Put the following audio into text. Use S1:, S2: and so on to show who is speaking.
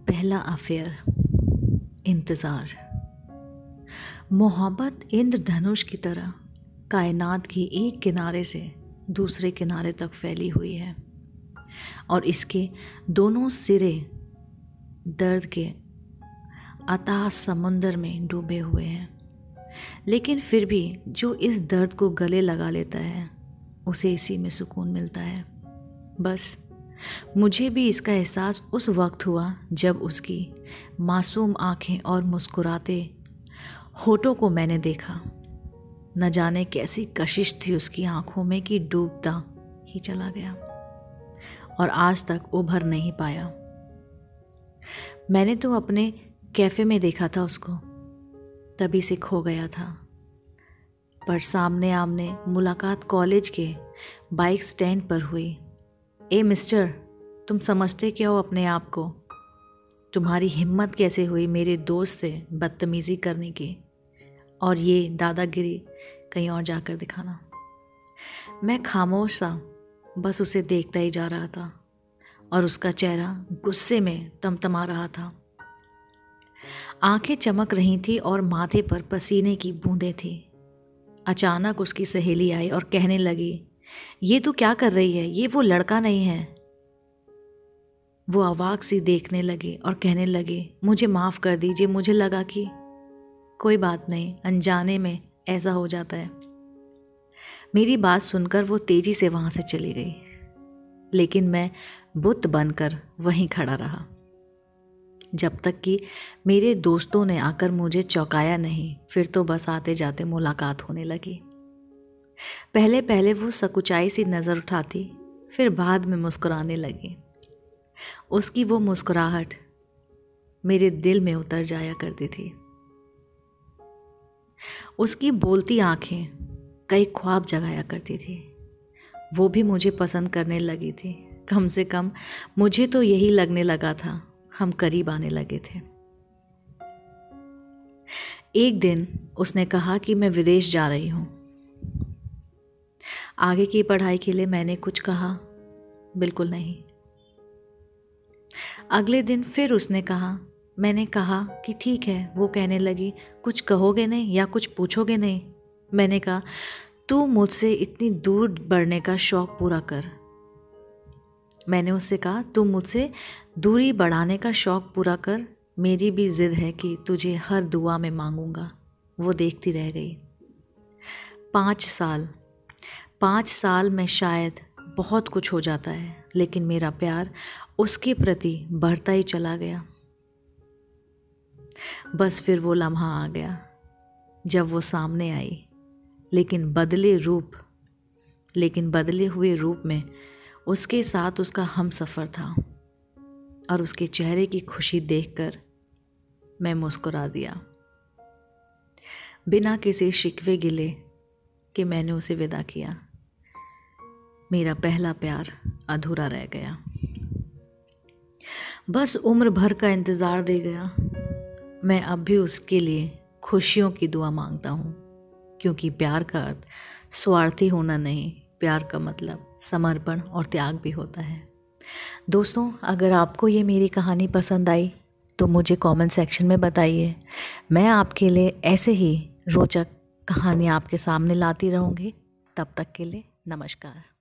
S1: पहला अफेयर, इंतज़ार। मोहब्बत इंद्रधनुष की तरह कायनात की एक किनारे से दूसरे किनारे तक फैली हुई है और इसके दोनों सिरे दर्द के अथाह समुंदर में डूबे हुए हैं। लेकिन फिर भी जो इस दर्द को गले लगा लेता है उसे इसी में सुकून मिलता है। बस मुझे भी इसका एहसास उस वक्त हुआ जब उसकी मासूम आँखें और मुस्कुराते होठों को मैंने देखा। न जाने कैसी कशिश थी उसकी आँखों में कि डूबता ही चला गया और आज तक उभर नहीं पाया। मैंने तो अपने कैफ़े में देखा था उसको, तभी से खो गया था। पर सामने आमने मुलाकात कॉलेज के बाइक स्टैंड पर हुई। ए मिस्टर, तुम समझते क्या हो अपने आप को? तुम्हारी हिम्मत कैसे हुई मेरे दोस्त से बदतमीज़ी करने की और ये दादागिरी कहीं और जाकर दिखाना? मैं खामोश सा बस उसे देखता ही जा रहा था और उसका चेहरा गुस्से में तमतमा रहा था। आंखें चमक रही थी और माथे पर पसीने की बूंदें थी। अचानक उसकी सहेली आई और कहने लगी, ये तू क्या कर रही है? ये वो लड़का नहीं है। वो अवाक सी देखने लगी और कहने लगी, मुझे माफ़ कर दीजिए, मुझे लगा कि कोई बात नहीं, अनजाने में ऐसा हो जाता है। मेरी बात सुनकर वो तेजी से वहाँ से चली गई, लेकिन मैं बुत बनकर वहीं खड़ा रहा जब तक कि मेरे दोस्तों ने आकर मुझे चौंकाया नहीं। फिर तो बस आते जाते मुलाकात होने लगी। पहले पहले वो सकुचाई सी नज़र उठाती, फिर बाद में मुस्कुराने लगी। उसकी वो मुस्कुराहट मेरे दिल में उतर जाया करती थी। उसकी बोलती आंखें कई ख्वाब जगाया करती थी। वो भी मुझे पसंद करने लगी थी। कम से कम मुझे तो यही लगने लगा था। हम करीब आने लगे थे। एक दिन उसने कहा कि मैं विदेश जा रही हूँ। आगे की पढ़ाई के लिए मैंने कुछ कहा, बिल्कुल नहीं। अगले दिन फिर उसने कहा, मैंने कहा कि ठीक है। वो कहने लगी, कुछ कहोगे नहीं या कुछ पूछोगे नहीं? मैंने कहा, तू मुझसे इतनी दूर बढ़ने का शौक़ पूरा कर। मैंने उससे कहा, तू मुझसे दूरी बढ़ाने का शौक़ पूरा कर। मेरी भी ज़िद है कि तुझे हर दुआ में मांगूंगा। वो देखती रह गई। 5 साल में शायद बहुत कुछ हो जाता है, लेकिन मेरा प्यार उसके प्रति बढ़ता ही चला गया। बस फिर वो लम्हा आ गया जब वो सामने आई, लेकिन बदले हुए रूप में उसके साथ उसका हमसफ़र था और उसके चेहरे की खुशी देखकर मैं मुस्कुरा दिया। बिना किसी शिकवे गिले कि मैंने उसे विदा किया। मेरा पहला प्यार अधूरा रह गया। बस उम्र भर का इंतज़ार दे गया। मैं अब भी उसके लिए खुशियों की दुआ मांगता हूँ, क्योंकि प्यार का अर्थ स्वार्थी होना नहीं, प्यार का मतलब समर्पण और त्याग भी होता है। दोस्तों, अगर आपको ये मेरी कहानी पसंद आई तो मुझे कमेंट सेक्शन में बताइए। मैं आपके लिए ऐसे ही रोचक कहानी आपके सामने लाती रहूँगी। तब तक के लिए नमस्कार।